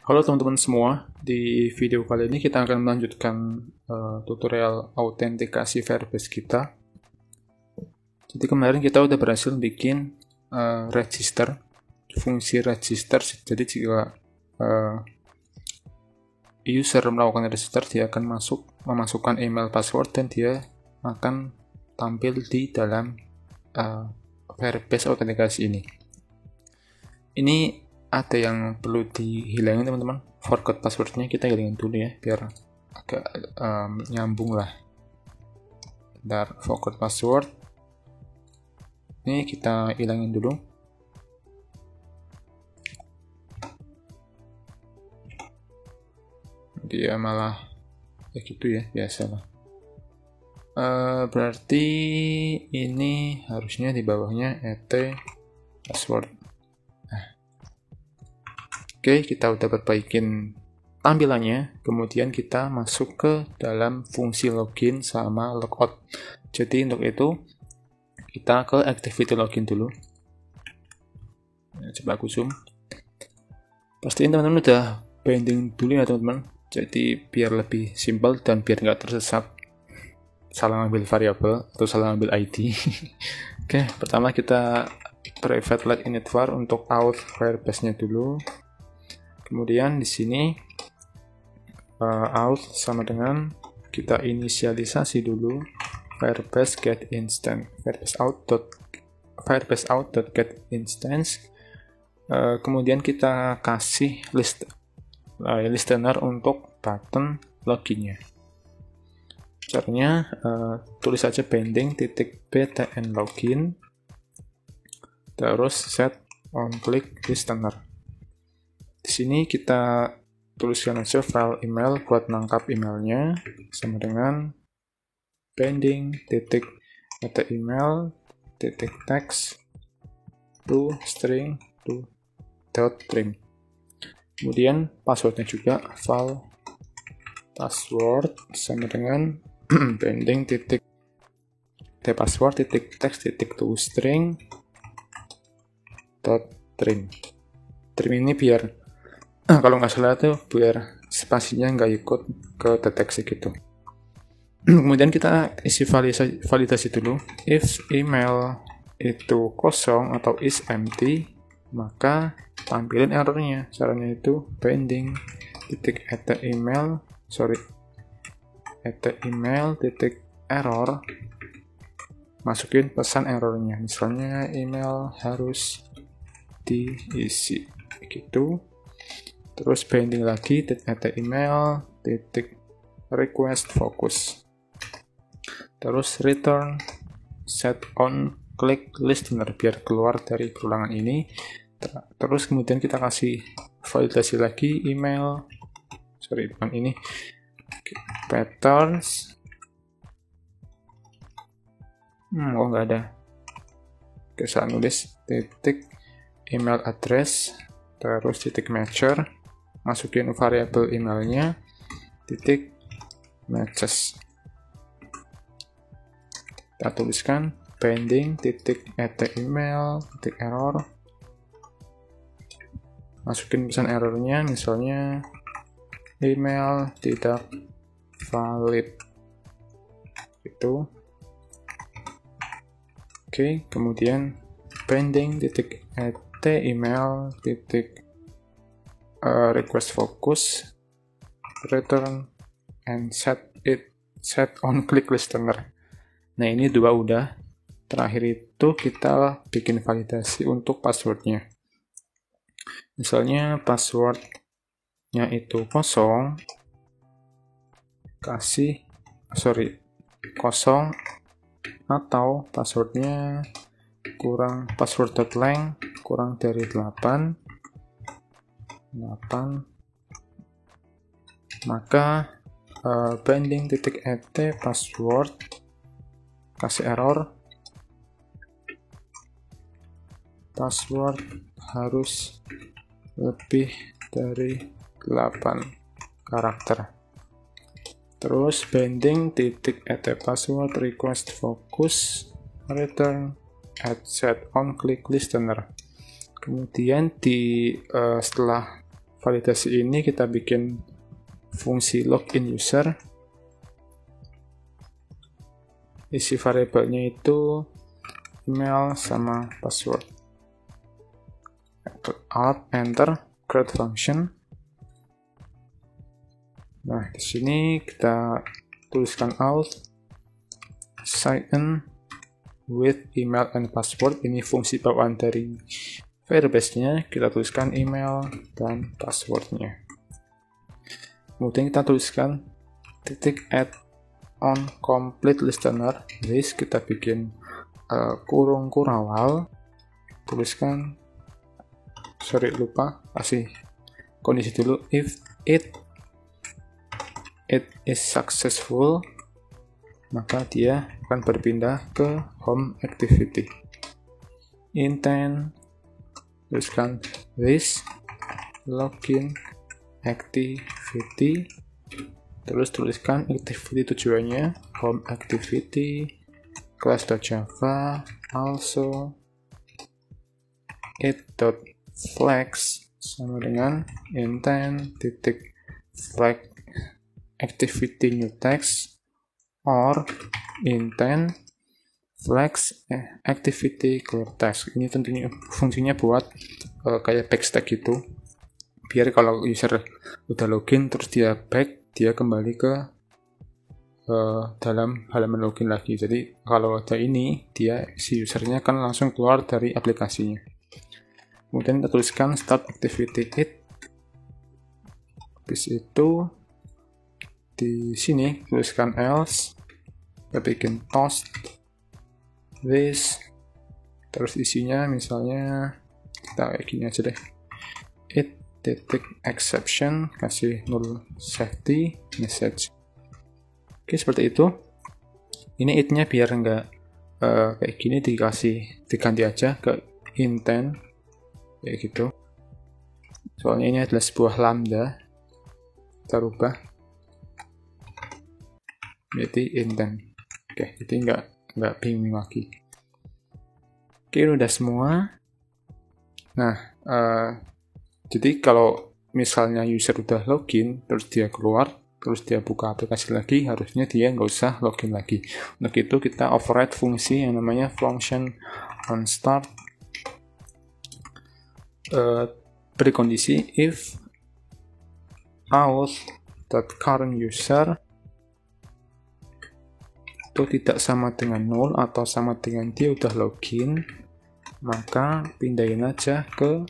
Halo teman-teman semua, di video kali ini kita akan melanjutkan tutorial autentikasi Firebase kita. Jadi kemarin kita udah berhasil bikin register, fungsi register. Jadi jika user melakukan register, dia akan memasukkan email password dan dia akan tampil di dalam Firebase autentikasi ini. Ini ada yang perlu dihilangin teman-teman, forgot passwordnya kita hilangin dulu ya biar agak nyambung lah. Bentar, forgot password ini kita hilangin dulu. Dia malah ya gitu ya, biasalah. Berarti ini harusnya di bawahnya password. Oke, kita udah perbaikin tampilannya, kemudian kita masuk ke dalam fungsi login sama logout. Jadi untuk itu kita ke activity login dulu. Coba aku zoom. Pastiin teman-teman udah binding dulu ya teman-teman. Jadi biar lebih simpel dan biar nggak tersesat salah ngambil variabel atau salah ngambil ID. Oke, pertama kita private let init var untuk auth Firebase-nya dulu. Kemudian di sini auth sama dengan kita inisialisasi dulu Firebase get instance, Firebase out.get instance. Kemudian kita kasih listener untuk button loginnya. Caranya tulis saja pending.btn login, terus set on click listener. Di sini kita tuliskan aja file email buat nangkap emailnya sama dengan pending.email.text to string to .trim. Kemudian passwordnya juga file password sama dengan pending.password.text.toString .trim. Trim ini biar kalau nggak salah tuh biar spasinya nggak ikut ke deteksi gitu. Kemudian kita isi validasi dulu. If email itu kosong atau is empty, maka tampilin errornya. Caranya itu pending.email.error, masukin pesan errornya. Misalnya email harus diisi gitu. Terus pending lagi email.request focus. Terus return set on click listener biar keluar dari perulangan ini. Terus kemudian kita kasih validasi lagi patterns. Nggak ada. Saya nulis email address, terus matcher, masukin variabel emailnya, matches. Kita tuliskan pending.email.error, masukin pesan errornya, misalnya email tidak valid itu. Oke, kemudian pending.email.request focus return and set on click listener. Nah, ini dua udah. Terakhir itu kita bikin validasi untuk passwordnya. Misalnya passwordnya itu kosong atau passwordnya password.length kurang dari 8, maka pending.password kasih error, password harus lebih dari 8 karakter. Terus pending.password request focus return set on click listener. Kemudian setelah validasi ini kita bikin fungsi login user. Isi variabelnya itu email sama password. Alt enter create function. Nah, di sini kita tuliskan out sign in with email and password. Ini fungsi bawaan dari Firebase-nya. Kita tuliskan email dan passwordnya. Kemudian kita tuliskan add on complete listener list. Kita bikin kurung kurawal. Tuliskan, kasih kondisi dulu, if it is successful, maka dia akan berpindah ke home activity. Intent, tuliskan this login activity, terus tuliskan activity tujuannya home activity class.java, also it.flex sama dengan intent titik flag activity new text or intent flex activity clear text. Ini tentunya fungsinya buat kayak backstack gitu, biar kalau user udah login terus dia back, dia kembali ke dalam halaman login lagi. Jadi kalau ada ini, si usernya kan langsung keluar dari aplikasinya. Kemudian kita tuliskan start activity it. Habis itu di sini tuliskan else, kita bikin toast this, terus isinya misalnya kita kayak gini aja deh, it titik exception, kasih null safety message. Oke, seperti itu. Ini it-nya biar nggak kayak gini, diganti aja ke intent kayak gitu. Soalnya ini adalah sebuah lambda, kita rubah jadi intent. Oke, jadi nggak bingung lagi. Oke, udah semua. Nah, jadi kalau misalnya user udah login terus dia keluar, terus dia buka aplikasi lagi, harusnya dia nggak usah login lagi. Untuk itu kita override fungsi yang namanya function onStart, beri kondisi if auth.current user itu tidak sama dengan null atau sama dengan dia udah login, maka pindahin aja ke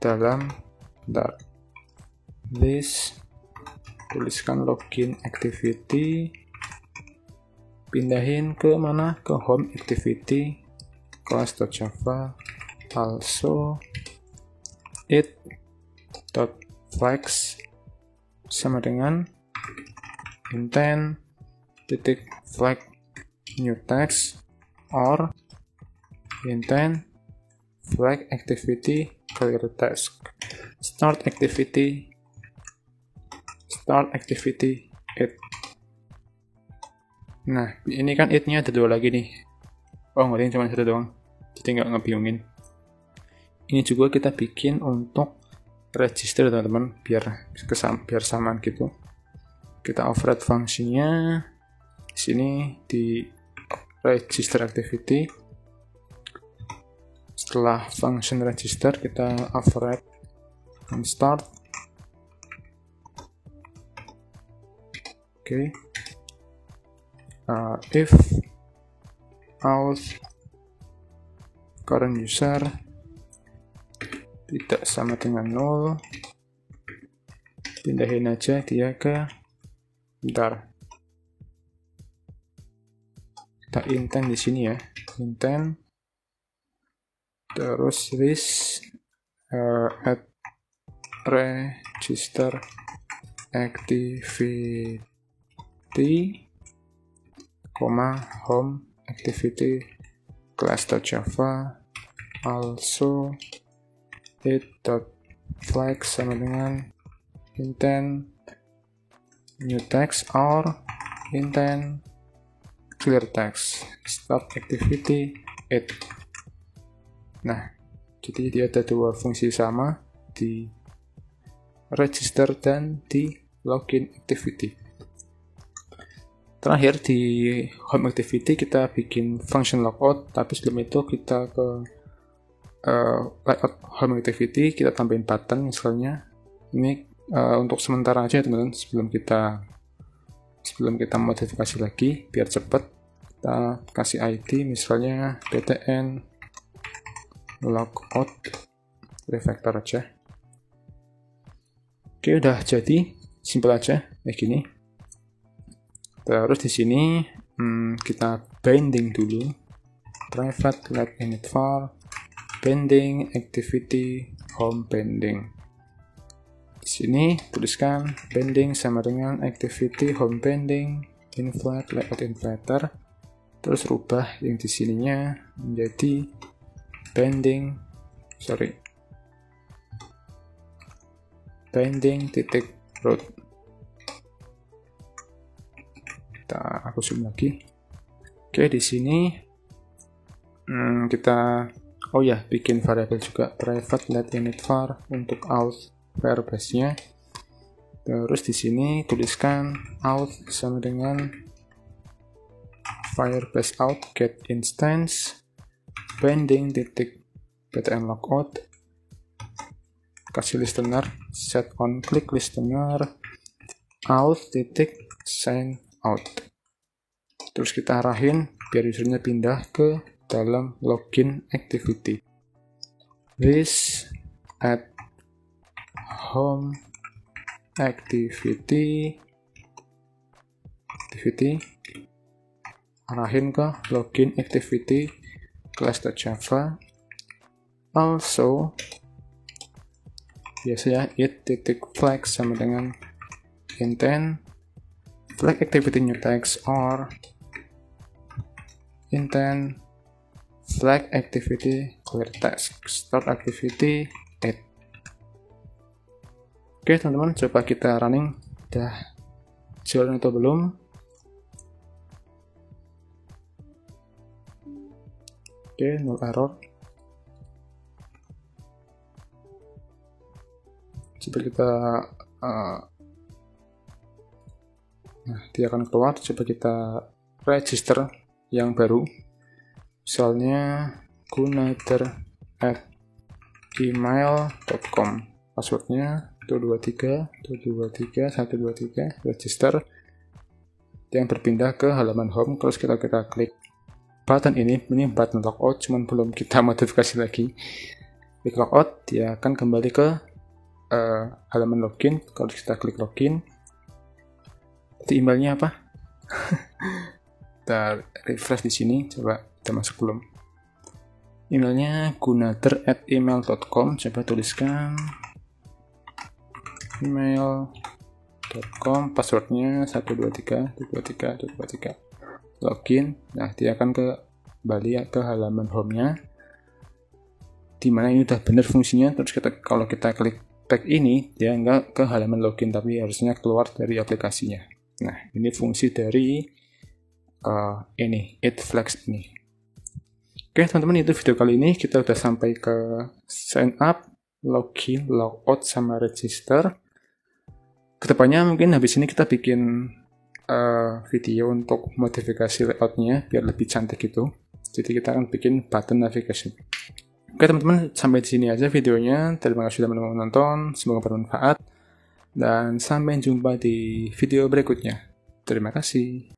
dalam list, tuliskan login activity, pindahin ke mana, ke home activity class.java, also it.flex sama dengan intent titik flag new text or intent flag activity clear text. Start activity it. Nah, ini kan it-nya ada 2 lagi nih. Oh, nggak, cuma 1 doang, jadi nggak ngebingungin. Ini juga kita bikin untuk register, teman-teman, biar samaan gitu. Kita override fungsinya di sini di register activity. Setelah function register, kita override onStart. Oke. If auth current user tidak sama dengan null, pindahin aja dia ke kita intent di sini ya, intent terus this add register activity, home activity class.java, also it.flag sama dengan intent new text or intent clear text. Start activity it. Nah, jadi dia ada 2 fungsi sama, di register dan di login activity. Terakhir di home activity kita bikin function logout, tapi sebelum itu kita ke layout home activity, kita tambahin button misalnya. Ini untuk sementara aja teman-teman, sebelum kita modifikasi lagi biar cepat. Kita kasih ID misalnya btn logout refactor aja. Oke, udah jadi, simple aja kayak gini. Terus di sini kita binding dulu, private let init var binding activity home binding. Di sini tuliskan binding sama dengan activity home binding inflat layout inflator. Terus rubah yang di sininya menjadi binding titik root. Aku zoom lagi. Oke, di sini kita bikin variabel juga, private let init var untuk auth Firebase-nya. Terus di sini tuliskan auth sama dengan Firebase out get instance binding titik btn logout, kasih listener, set on click listener auth titik sign out. Terus kita arahin biar usernya pindah ke dalam login activity. This at home activity arahin ke login activity class.java. Also biasanya it titik flag sama dengan intent flag activity new text or intent flag activity clear text start activity 8. Oke teman-teman, coba kita running, udah jalan atau belum. Oke, no error. Coba kita dia akan keluar. Coba kita register yang baru, misalnya gunader@email.com, passwordnya 123 register, yang berpindah ke halaman home. Terus kita klik button ini button logout, cuman belum kita modifikasi lagi. Klik logout, dia akan kembali ke halaman login. Kalau kita klik login, nanti emailnya apa? Kita refresh di sini, coba kita masuk belum. Emailnya gunader@email.com, coba tuliskan email.com, passwordnya 123 login. Nah, dia akan kembali ke halaman home-nya, dimana ini udah benar fungsinya. Terus kalau kita klik tag ini, dia nggak ke halaman login, tapi harusnya keluar dari aplikasinya. Nah, ini fungsi dari it flags ini. Oke teman-teman, itu video kali ini. Kita udah sampai ke sign up, login, logout, sama register. Kedepannya mungkin habis ini kita bikin video untuk modifikasi layoutnya biar lebih cantik gitu. Jadi kita akan bikin button navigation. Oke teman-teman, sampai di sini aja videonya. Terima kasih teman-teman menonton, semoga bermanfaat, dan sampai jumpa di video berikutnya. Terima kasih.